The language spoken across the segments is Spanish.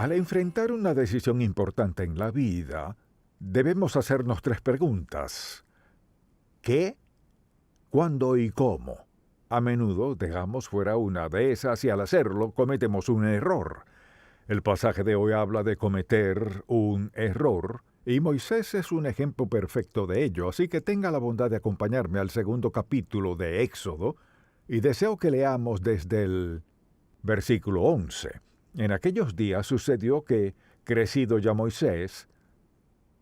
Al enfrentar una decisión importante en la vida, debemos hacernos tres preguntas. ¿Qué? ¿Cuándo y cómo? A menudo dejamos fuera una de esas y al hacerlo cometemos un error. El pasaje de hoy habla de cometer un error, y Moisés es un ejemplo perfecto de ello, así que tenga la bondad de acompañarme al segundo capítulo de Éxodo, y deseo que leamos desde el versículo 11. En aquellos días sucedió que, crecido ya Moisés,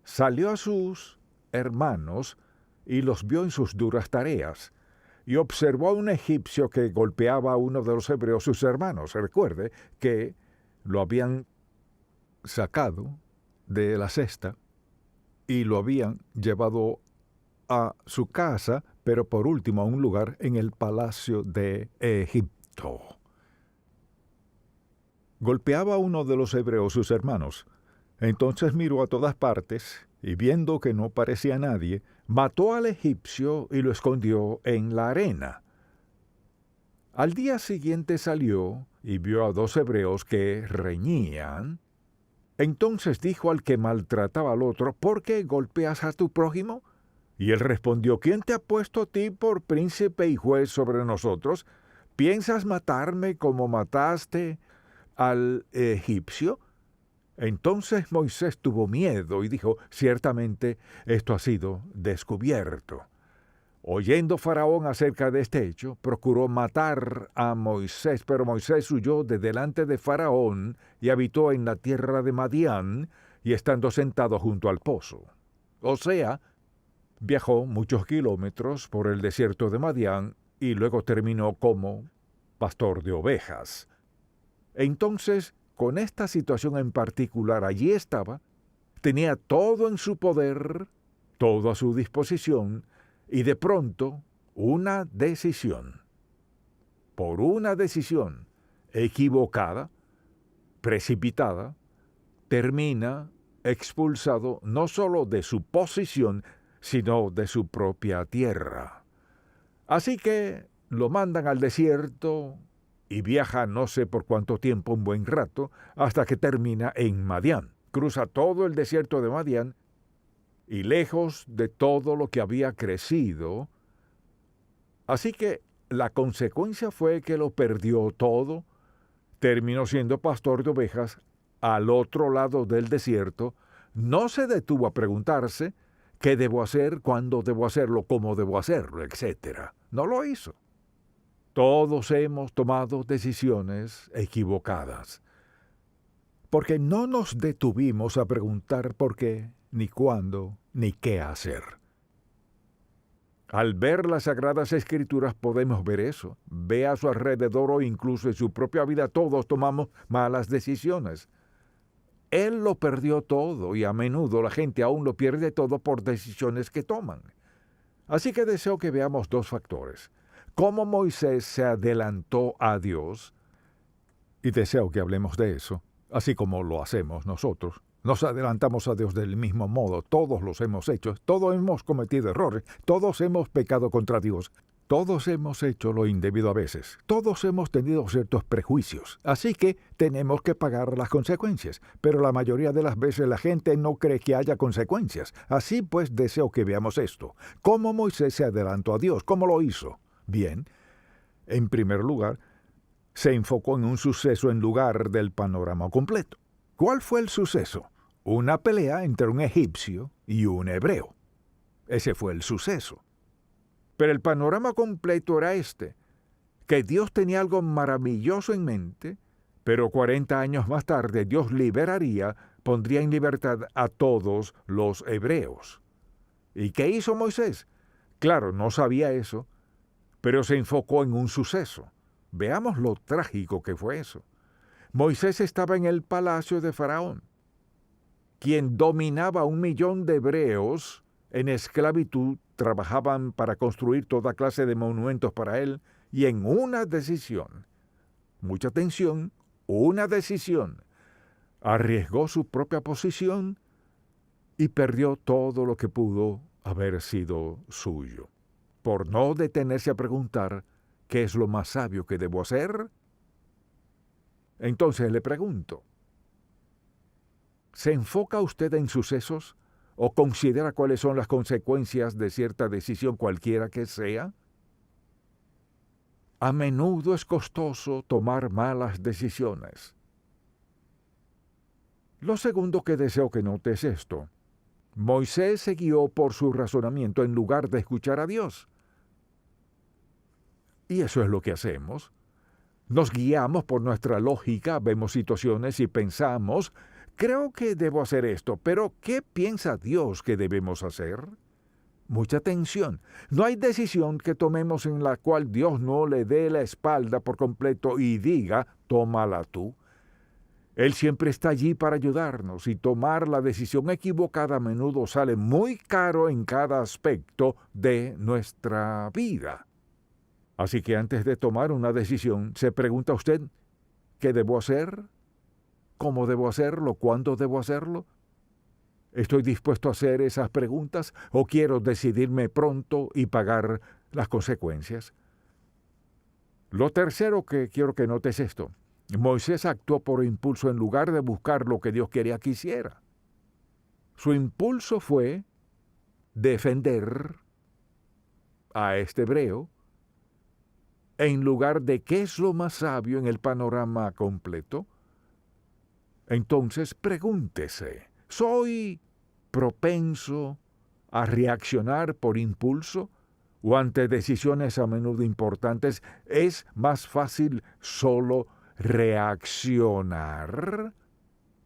salió a sus hermanos y los vio en sus duras tareas, y observó a un egipcio que golpeaba a uno de los hebreos sus hermanos. Recuerde que lo habían sacado de la cesta y lo habían llevado a su casa, pero por último a un lugar en el palacio de Egipto. Golpeaba a uno de los hebreos sus hermanos. Entonces miró a todas partes, y viendo que no parecía nadie, mató al egipcio y lo escondió en la arena. Al día siguiente salió y vio a dos hebreos que reñían. Entonces dijo al que maltrataba al otro: ¿Por qué golpeas a tu prójimo? Y él respondió: ¿Quién te ha puesto a ti por príncipe y juez sobre nosotros? ¿Piensas matarme como mataste al egipcio? Entonces Moisés tuvo miedo y dijo: ciertamente esto ha sido descubierto. Oyendo Faraón acerca de este hecho, procuró matar a Moisés, pero Moisés huyó de delante de Faraón y habitó en la tierra de Madián, y estando sentado junto al pozo. O sea, viajó muchos kilómetros por el desierto de Madián y luego terminó como pastor de ovejas. Entonces, con esta situación en particular, allí estaba, tenía todo en su poder, todo a su disposición, y de pronto, una decisión. Por una decisión equivocada, precipitada, termina expulsado no solo de su posición, sino de su propia tierra. Así que lo mandan al desierto y viaja no sé por cuánto tiempo, un buen rato, hasta que termina en Madián. Cruza todo el desierto de Madián y lejos de todo lo que había crecido. Así que la consecuencia fue que lo perdió todo, terminó siendo pastor de ovejas al otro lado del desierto, no se detuvo a preguntarse qué debo hacer, cuándo debo hacerlo, cómo debo hacerlo, etc. No lo hizo. Todos hemos tomado decisiones equivocadas, porque no nos detuvimos a preguntar por qué, ni cuándo, ni qué hacer. Al ver las Sagradas Escrituras podemos ver eso. Ve a su alrededor o incluso en su propia vida, todos tomamos malas decisiones. Él lo perdió todo y a menudo la gente aún lo pierde todo por decisiones que toman. Así que deseo que veamos dos factores: cómo Moisés se adelantó a Dios, y deseo que hablemos de eso, así como lo hacemos nosotros. Nos adelantamos a Dios del mismo modo, todos los hemos hecho, todos hemos cometido errores, todos hemos pecado contra Dios, todos hemos hecho lo indebido a veces, todos hemos tenido ciertos prejuicios, así que tenemos que pagar las consecuencias, pero la mayoría de las veces la gente no cree que haya consecuencias. Así pues deseo que veamos esto. ¿Cómo Moisés se adelantó a Dios? ¿Cómo lo hizo? Bien, en primer lugar, se enfocó en un suceso en lugar del panorama completo. ¿Cuál fue el suceso? Una pelea entre un egipcio y un hebreo. Ese fue el suceso. Pero el panorama completo era este: que Dios tenía algo maravilloso en mente, pero 40 años más tarde Dios liberaría, pondría en libertad a todos los hebreos. ¿Y qué hizo Moisés? Claro, no sabía eso, pero se enfocó en un suceso. Veamos lo trágico que fue eso. Moisés estaba en el palacio de Faraón, quien dominaba 1,000,000 de hebreos en esclavitud, trabajaban para construir toda clase de monumentos para él, y en una decisión, mucha atención, una decisión, arriesgó su propia posición y perdió todo lo que pudo haber sido suyo, por no detenerse a preguntar qué es lo más sabio que debo hacer. Entonces le pregunto, ¿Se enfoca usted en sucesos o considera cuáles son las consecuencias de cierta decisión cualquiera que sea? A menudo es costoso tomar malas decisiones. Lo segundo que deseo que notes es esto. Moisés se guió por su razonamiento en lugar de escuchar a Dios. Y eso es lo que hacemos. Nos guiamos por nuestra lógica, vemos situaciones y pensamos, creo que debo hacer esto, pero ¿qué piensa Dios que debemos hacer? Mucha atención. No hay decisión que tomemos en la cual Dios no le dé la espalda por completo y diga, tómala tú. Él siempre está allí para ayudarnos y tomar la decisión equivocada a menudo sale muy caro en cada aspecto de nuestra vida. Así que antes de tomar una decisión, ¿se pregunta usted qué debo hacer? ¿Cómo debo hacerlo? ¿Cuándo debo hacerlo? ¿Estoy dispuesto a hacer esas preguntas o quiero decidirme pronto y pagar las consecuencias? Lo tercero que quiero que notes es esto. Moisés actuó por impulso en lugar de buscar lo que Dios quería que hiciera. Su impulso fue defender a este hebreo en lugar de qué es lo más sabio en el panorama completo. Entonces pregúntese, ¿soy propenso a reaccionar por impulso o ante decisiones a menudo importantes? ¿Es más fácil solo reaccionar?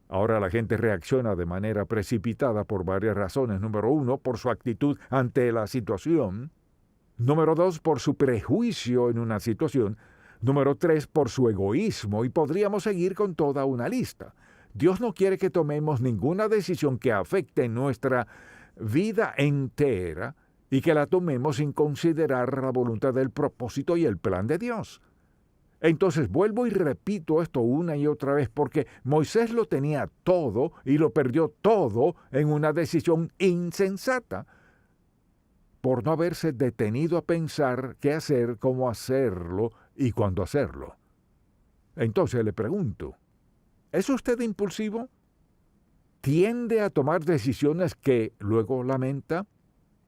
Ahora la gente reacciona de manera precipitada por varias razones. Número 1, por su actitud ante la situación. Número 2, por su prejuicio en una situación. Número 3, por su egoísmo. Y podríamos seguir con toda una lista. Dios no quiere que tomemos ninguna decisión que afecte nuestra vida entera y que la tomemos sin considerar la voluntad del propósito y el plan de Dios. Entonces vuelvo y repito esto una y otra vez porque Moisés lo tenía todo y lo perdió todo en una decisión insensata por no haberse detenido a pensar qué hacer, cómo hacerlo y cuándo hacerlo. Entonces le pregunto, ¿es usted impulsivo? ¿Tiende a tomar decisiones que luego lamenta?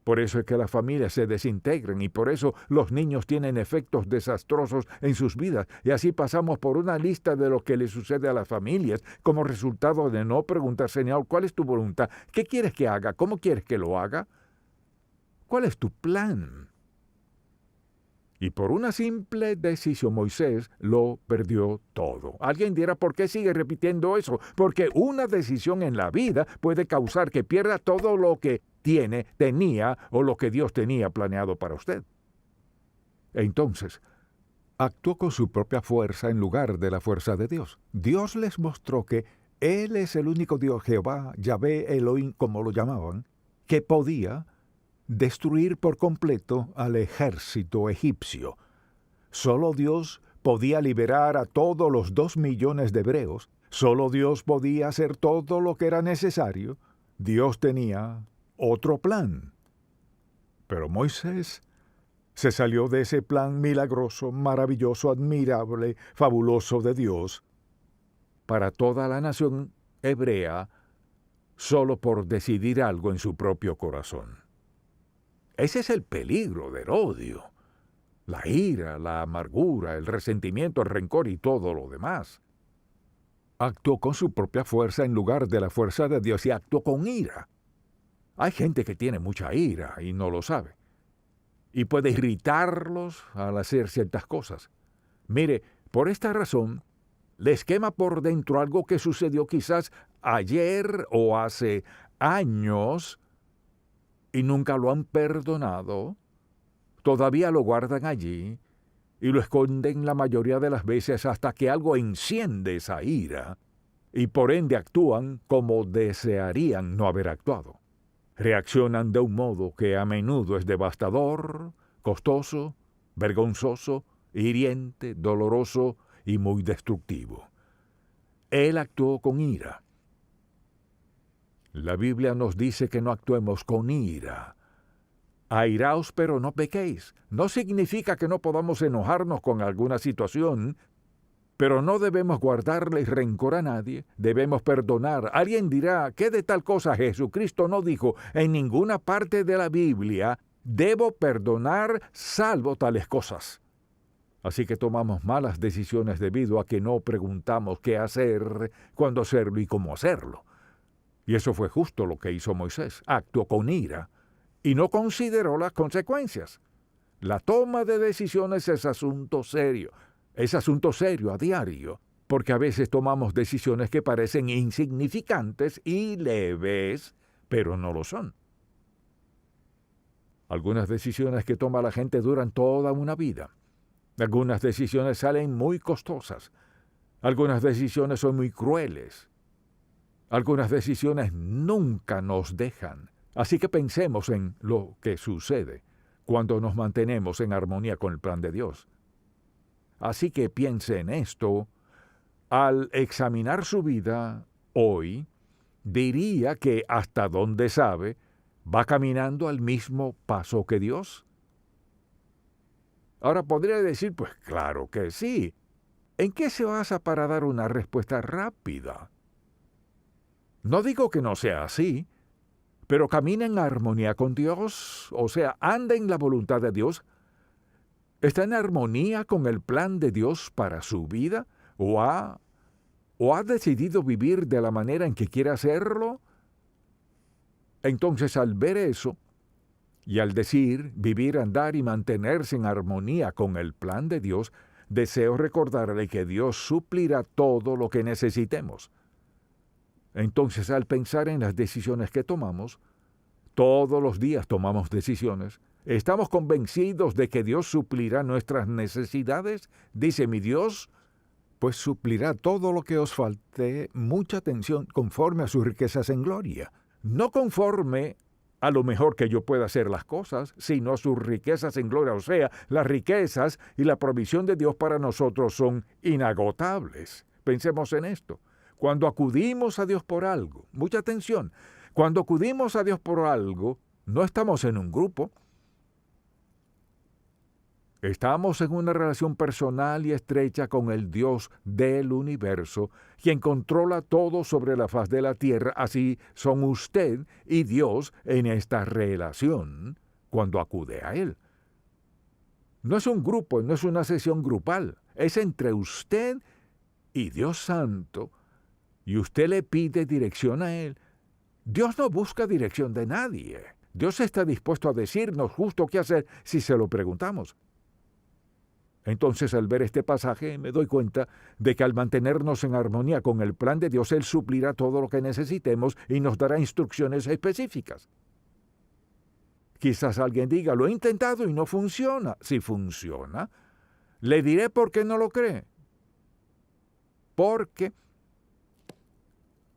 Por eso es que las familias se desintegran y por eso los niños tienen efectos desastrosos en sus vidas. Y así pasamos por una lista de lo que le sucede a las familias como resultado de no preguntar, Señor, ¿cuál es tu voluntad? ¿Qué quieres que haga? ¿Cómo quieres que lo haga? ¿Cuál es tu plan? Y por una simple decisión Moisés lo perdió todo. Alguien dirá, ¿por qué sigue repitiendo eso? Porque una decisión en la vida puede causar que pierda todo lo que tenía o lo que Dios tenía planeado para usted. Entonces, actuó con su propia fuerza en lugar de la fuerza de Dios. Dios les mostró que Él es el único Dios, Jehová, Yahvé, Elohim, como lo llamaban, que podía destruir por completo al ejército egipcio. Solo Dios podía liberar a todos los 2 millones de hebreos. Solo Dios podía hacer todo lo que era necesario. Dios tenía otro plan. Pero Moisés se salió de ese plan milagroso, maravilloso, admirable, fabuloso de Dios para toda la nación hebrea solo por decidir algo en su propio corazón. Ese es el peligro del odio, la ira, la amargura, el resentimiento, el rencor y todo lo demás. Actuó con su propia fuerza en lugar de la fuerza de Dios y actuó con ira. Hay gente que tiene mucha ira y no lo sabe. Y puede irritarlos al hacer ciertas cosas. Mire, por esta razón, les quema por dentro algo que sucedió quizás ayer o hace años y nunca lo han perdonado, todavía lo guardan allí y lo esconden la mayoría de las veces hasta que algo enciende esa ira y por ende actúan como desearían no haber actuado. Reaccionan de un modo que a menudo es devastador, costoso, vergonzoso, hiriente, doloroso y muy destructivo. Él actuó con ira. La Biblia nos dice que no actuemos con ira. Airaos, pero no pequéis. No significa que no podamos enojarnos con alguna situación, Pero no debemos guardarle rencor a nadie, debemos perdonar. Alguien dirá, ¿qué de tal cosa? Jesucristo no dijo en ninguna parte de la Biblia, debo perdonar salvo tales cosas. Así que tomamos malas decisiones debido a que no preguntamos qué hacer, cuándo hacerlo y cómo hacerlo. Y eso fue justo lo que hizo Moisés. Actuó con ira y no consideró las consecuencias. La toma de decisiones es asunto serio. Es asunto serio a diario, porque a veces tomamos decisiones que parecen insignificantes y leves, pero no lo son. Algunas decisiones que toma la gente duran toda una vida. Algunas decisiones salen muy costosas. Algunas decisiones son muy crueles. Algunas decisiones nunca nos dejan. Así que pensemos en lo que sucede cuando nos mantenemos en armonía con el plan de Dios. Así que piense en esto. Al examinar su vida hoy, diría que hasta donde sabe, va caminando al mismo paso que Dios. Ahora podría decir, pues claro que sí. ¿En qué se basa para dar una respuesta rápida? No digo que no sea así, pero camina en armonía con Dios, o sea, anda en la voluntad de Dios. ¿Está en armonía con el plan de Dios para su vida? ¿O ha decidido vivir de la manera en que quiere hacerlo? Entonces, al ver eso, y al decir vivir, andar y mantenerse en armonía con el plan de Dios, deseo recordarle que Dios suplirá todo lo que necesitemos. Entonces, al pensar en las decisiones que tomamos, todos los días tomamos decisiones, ¿estamos convencidos de que Dios suplirá nuestras necesidades? Dice mi Dios, pues suplirá todo lo que os falte, mucha atención, conforme a sus riquezas en gloria. No conforme a lo mejor que yo pueda hacer las cosas, sino a sus riquezas en gloria. O sea, las riquezas y la provisión de Dios para nosotros son inagotables. Pensemos en esto. Cuando acudimos a Dios por algo, mucha atención, cuando acudimos a Dios por algo, no estamos en un grupo. Estamos en una relación personal y estrecha con el Dios del universo, quien controla todo sobre la faz de la tierra. Así son usted y Dios en esta relación cuando acude a Él. No es un grupo, no es una sesión grupal, es entre usted y Dios Santo, y usted le pide dirección a Él. Dios no busca dirección de nadie. Dios está dispuesto a decirnos justo qué hacer si se lo preguntamos. Entonces, al ver este pasaje, me doy cuenta de que al mantenernos en armonía con el plan de Dios, Él suplirá todo lo que necesitemos y nos dará instrucciones específicas. Quizás alguien diga, lo he intentado y no funciona. Si funciona, le diré por qué no lo cree. Porque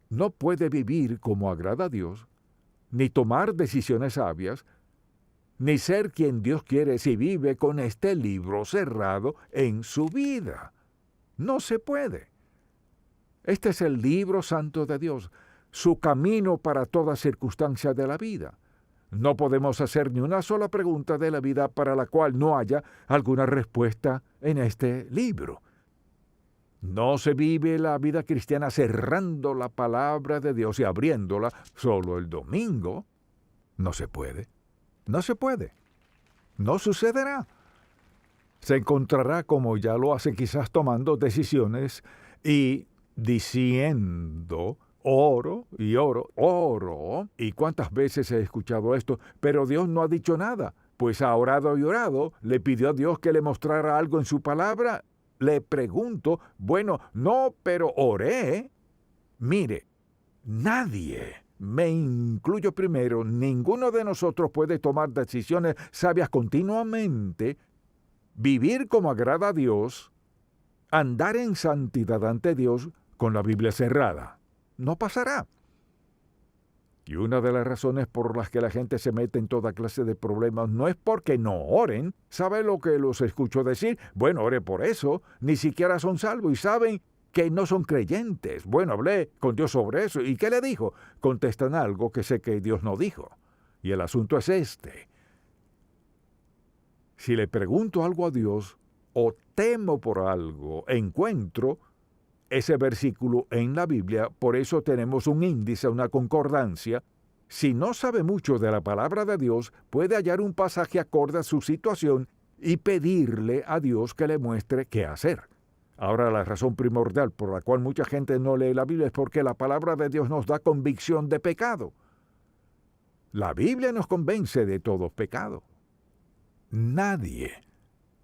no puede vivir como agrada a Dios, ni tomar decisiones sabias, ni ser quien Dios quiere si vive con este libro cerrado en su vida. No se puede. Este es el libro santo de Dios, su camino para toda circunstancia de la vida. No podemos hacer ni una sola pregunta de la vida para la cual no haya alguna respuesta en este libro. No se vive la vida cristiana cerrando la palabra de Dios y abriéndola solo el domingo. No se puede. No se puede. No sucederá. Se encontrará, como ya lo hace, quizás tomando decisiones y diciendo, oro y oro, oro. ¿Y cuántas veces he escuchado esto? Pero Dios no ha dicho nada. Pues ha orado y orado, le pidió a Dios que le mostrara algo en su palabra. Le pregunto, bueno, no, pero oré. Mire, nadie, me incluyo primero, ninguno de nosotros puede tomar decisiones sabias continuamente, vivir como agrada a Dios, andar en santidad ante Dios con la Biblia cerrada. No pasará. Y una de las razones por las que la gente se mete en toda clase de problemas no es porque no oren. ¿Sabe lo que los escucho decir? Bueno, ore por eso. Ni siquiera son salvos y saben que no son creyentes. Bueno, hablé con Dios sobre eso. ¿Y qué le dijo? Contestan algo que sé que Dios no dijo. Y el asunto es este. Si le pregunto algo a Dios, o temo por algo, encuentro ese versículo en la Biblia, por eso tenemos un índice, una concordancia. Si no sabe mucho de la palabra de Dios, puede hallar un pasaje acorde a su situación y pedirle a Dios que le muestre qué hacer. Ahora, la razón primordial por la cual mucha gente no lee la Biblia es porque la palabra de Dios nos da convicción de pecado. La Biblia nos convence de todo pecado. Nadie,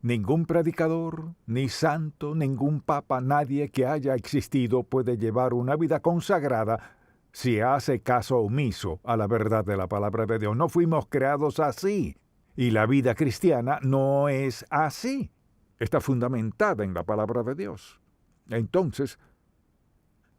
ningún predicador, ni santo, ningún papa, nadie que haya existido puede llevar una vida consagrada si hace caso omiso a la verdad de la palabra de Dios. No fuimos creados así, y la vida cristiana no es así. Está fundamentada en la palabra de Dios. Entonces,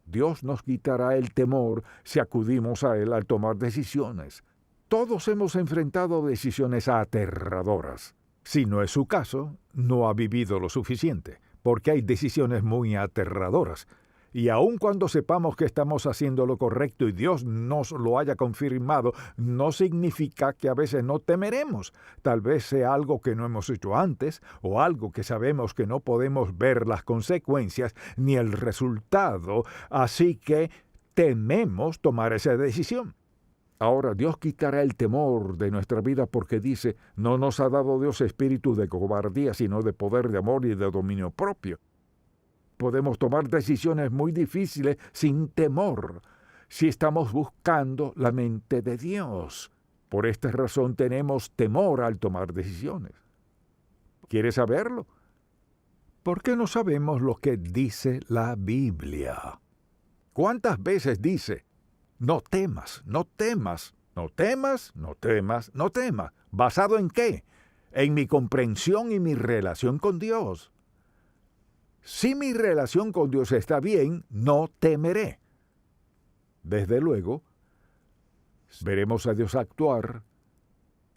Dios nos quitará el temor si acudimos a Él al tomar decisiones. Todos hemos enfrentado decisiones aterradoras. Si no es su caso, no ha vivido lo suficiente, porque hay decisiones muy aterradoras. Y aun cuando sepamos que estamos haciendo lo correcto y Dios nos lo haya confirmado, no significa que a veces no temeremos. Tal vez sea algo que no hemos hecho antes, o algo que sabemos que no podemos ver las consecuencias ni el resultado, así que tememos tomar esa decisión. Ahora, Dios quitará el temor de nuestra vida porque dice, no nos ha dado Dios espíritu de cobardía, sino de poder, de amor y de dominio propio. Podemos tomar decisiones muy difíciles sin temor si estamos buscando la mente de Dios. Por esta razón tenemos temor al tomar decisiones. ¿Quieres saberlo? ¿Por qué no sabemos lo que dice la Biblia? ¿Cuántas veces dice, no temas, no temas, no temas, no temas, no temas? ¿Basado en qué? En mi comprensión y mi relación con Dios. Si mi relación con Dios está bien, no temeré. Desde luego, veremos a Dios actuar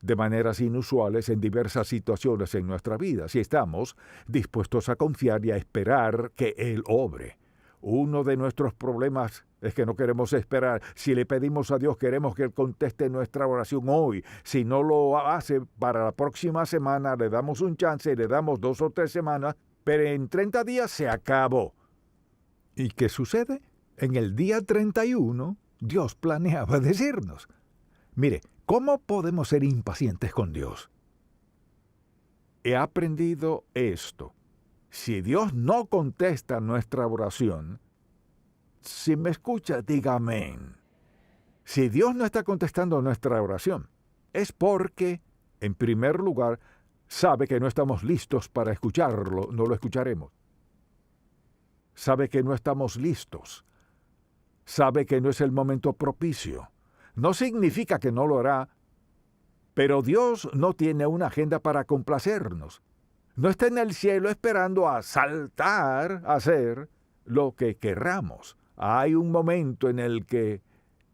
de maneras inusuales en diversas situaciones en nuestra vida, si estamos dispuestos a confiar y a esperar que Él obre. Uno de nuestros problemas es que no queremos esperar. Si le pedimos a Dios, queremos que Él conteste nuestra oración hoy. Si no lo hace para la próxima semana, le damos un chance y le damos 2 o 3 semanas, pero en 30 días se acabó. ¿Y qué sucede? En el día 31, Dios planeaba decirnos, mire, ¿cómo podemos ser impacientes con Dios? He aprendido esto. Si Dios no contesta nuestra oración, si me escucha, diga amén. Si Dios no está contestando nuestra oración, es porque, en primer lugar, sabe que no estamos listos para escucharlo, no lo escucharemos. Sabe que no estamos listos. Sabe que no es el momento propicio. No significa que no lo hará, pero Dios no tiene una agenda para complacernos. No está en el cielo esperando a saltar a hacer lo que querramos. Hay un momento en el que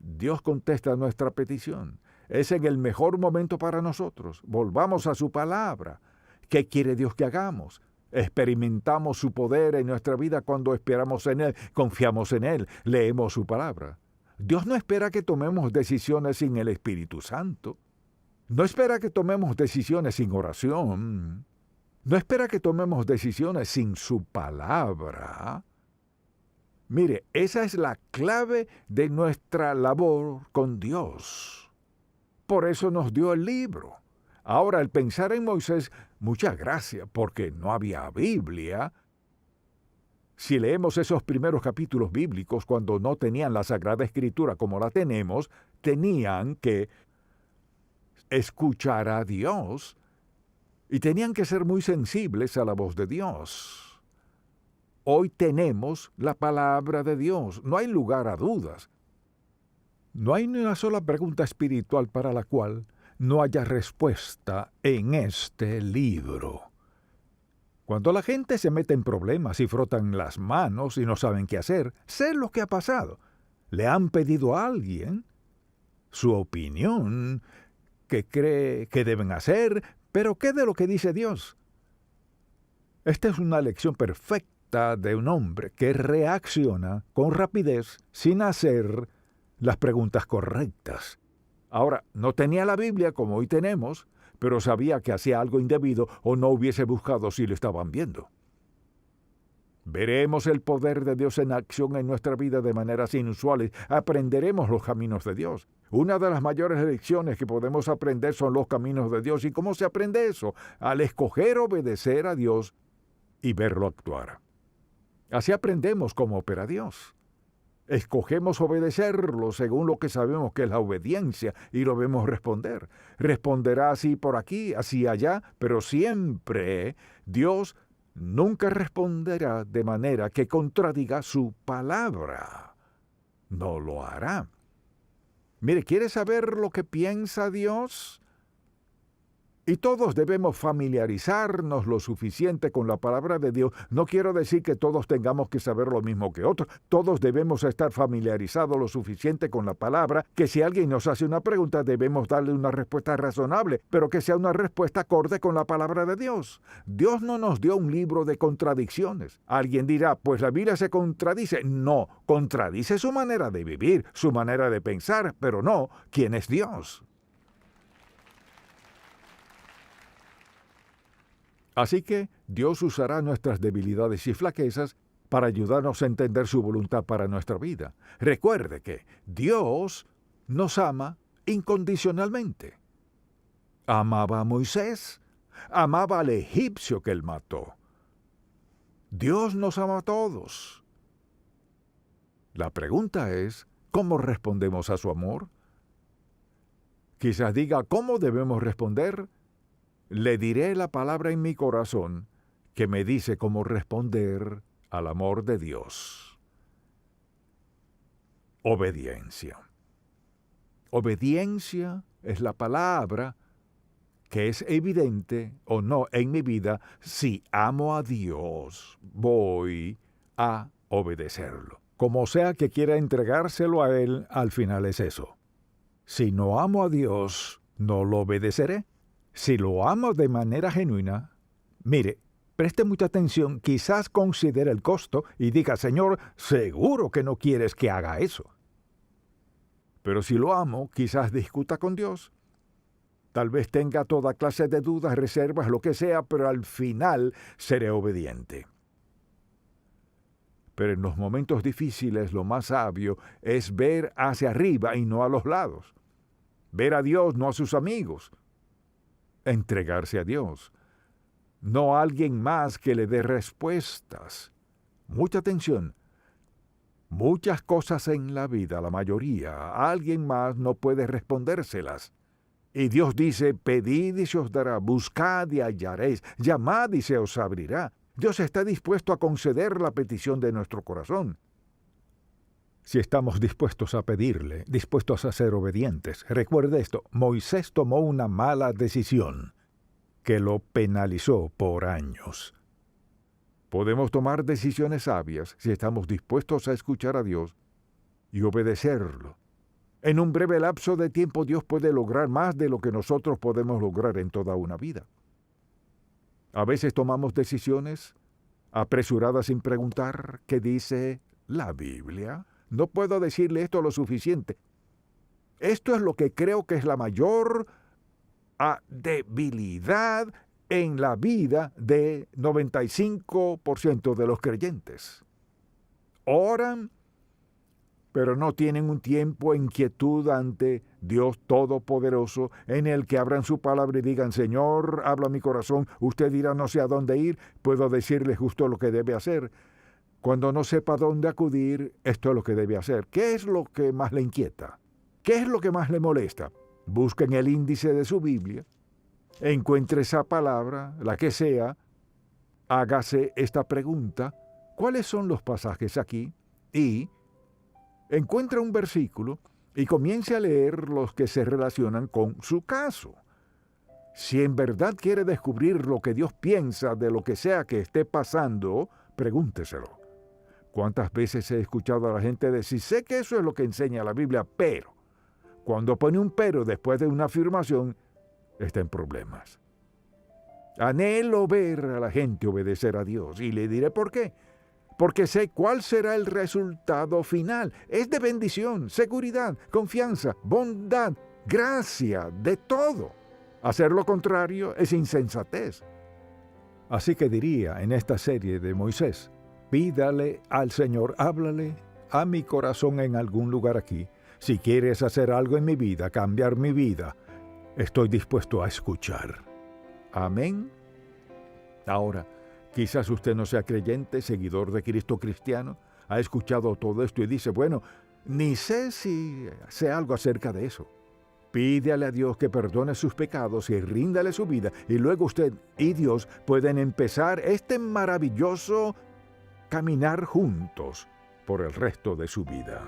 Dios contesta nuestra petición. Es en el mejor momento para nosotros. Volvamos a su palabra. ¿Qué quiere Dios que hagamos? Experimentamos su poder en nuestra vida cuando esperamos en Él, confiamos en Él, leemos su palabra. Dios no espera que tomemos decisiones sin el Espíritu Santo. No espera que tomemos decisiones sin oración. No espera que tomemos decisiones sin su palabra. Mire, esa es la clave de nuestra labor con Dios. Por eso nos dio el libro. Ahora, al pensar en Moisés, mucha gracia, porque no había Biblia. Si leemos esos primeros capítulos bíblicos, cuando no tenían la Sagrada Escritura como la tenemos, tenían que escuchar a Dios y tenían que ser muy sensibles a la voz de Dios. Hoy tenemos la palabra de Dios, no hay lugar a dudas. No hay ni una sola pregunta espiritual para la cual no haya respuesta en este libro. Cuando la gente se mete en problemas y frotan las manos y no saben qué hacer, sé lo que ha pasado. Le han pedido a alguien su opinión, qué cree que deben hacer, pero ¿qué de lo que dice Dios? Esta es una lección perfecta de un hombre que reacciona con rapidez sin hacer las preguntas correctas. Ahora, no tenía la Biblia como hoy tenemos, pero sabía que hacía algo indebido o no hubiese buscado si lo estaban viendo. Veremos el poder de Dios en acción en nuestra vida de maneras inusuales. Aprenderemos los caminos de Dios. Una de las mayores lecciones que podemos aprender son los caminos de Dios. ¿Y cómo se aprende eso? Al escoger obedecer a Dios y verlo actuar. Así aprendemos cómo opera Dios. Escogemos obedecerlo según lo que sabemos que es la obediencia y lo vemos responder. Responderá así por aquí, así allá, pero siempre Dios nunca responderá de manera que contradiga su palabra. No lo hará. Mire, ¿quiere saber lo que piensa Dios? Y todos debemos familiarizarnos lo suficiente con la palabra de Dios. No quiero decir que todos tengamos que saber lo mismo que otros. Todos debemos estar familiarizados lo suficiente con la palabra, que si alguien nos hace una pregunta debemos darle una respuesta razonable, pero que sea una respuesta acorde con la palabra de Dios. Dios no nos dio un libro de contradicciones. Alguien dirá, pues la Biblia se contradice. No, contradice su manera de vivir, su manera de pensar, pero no quién es Dios. Así que Dios usará nuestras debilidades y flaquezas para ayudarnos a entender su voluntad para nuestra vida. Recuerde que Dios nos ama incondicionalmente. Amaba a Moisés, amaba al egipcio que él mató. Dios nos ama a todos. La pregunta es, ¿cómo respondemos a su amor? Quizás diga, ¿cómo debemos responder? Le diré la palabra en mi corazón que me dice cómo responder al amor de Dios. Obediencia. Obediencia es la palabra que es evidente o no en mi vida. Si amo a Dios, voy a obedecerlo. Como sea que quiera entregárselo a Él, al final es eso. Si no amo a Dios, no lo obedeceré. Si lo amo de manera genuina, mire, preste mucha atención, quizás considere el costo y diga, Señor, seguro que no quieres que haga eso. Pero si lo amo, quizás discuta con Dios. Tal vez tenga toda clase de dudas, reservas, lo que sea, pero al final seré obediente. Pero en los momentos difíciles lo más sabio es ver hacia arriba y no a los lados. Ver a Dios, no a sus amigos. Entregarse a Dios, no a alguien más que le dé respuestas. Mucha atención. Muchas cosas en la vida, la mayoría, alguien más no puede respondérselas. Y Dios dice, pedid y se os dará, buscad y hallaréis, llamad y se os abrirá. Dios está dispuesto a conceder la petición de nuestro corazón. Si estamos dispuestos a pedirle, dispuestos a ser obedientes. Recuerde esto, Moisés tomó una mala decisión que lo penalizó por años. Podemos tomar decisiones sabias si estamos dispuestos a escuchar a Dios y obedecerlo. En un breve lapso de tiempo Dios puede lograr más de lo que nosotros podemos lograr en toda una vida. A veces tomamos decisiones apresuradas sin preguntar qué dice la Biblia. No puedo decirle esto lo suficiente. Esto es lo que creo que es la mayor debilidad en la vida de 95% de los creyentes. Oran, pero no tienen un tiempo en quietud ante Dios Todopoderoso, en el que abran su palabra y digan, Señor, habla mi corazón, usted dirá no sé a dónde ir, puedo decirle justo lo que debe hacer. Cuando no sepa dónde acudir, esto es lo que debe hacer. ¿Qué es lo que más le inquieta? ¿Qué es lo que más le molesta? Busquen el índice de su Biblia, encuentre esa palabra, la que sea, hágase esta pregunta, ¿cuáles son los pasajes aquí? Y encuentre un versículo y comience a leer los que se relacionan con su caso. Si en verdad quiere descubrir lo que Dios piensa de lo que sea que esté pasando, pregúnteselo. ¿Cuántas veces he escuchado a la gente decir, sé que eso es lo que enseña la Biblia, pero cuando pone un pero después de una afirmación, está en problemas? Anhelo ver a la gente obedecer a Dios y le diré por qué. Porque sé cuál será el resultado final. Es de bendición, seguridad, confianza, bondad, gracia, de todo. Hacer lo contrario es insensatez. Así que diría en esta serie de Moisés, pídale al Señor, háblale a mi corazón en algún lugar aquí. Si quieres hacer algo en mi vida, cambiar mi vida, estoy dispuesto a escuchar. Amén. Ahora, quizás usted no sea creyente, seguidor de Cristo cristiano, ha escuchado todo esto y dice, bueno, ni sé si sé algo acerca de eso. Pídale a Dios que perdone sus pecados y ríndale su vida, y luego usted y Dios pueden empezar este maravilloso caminar juntos por el resto de su vida.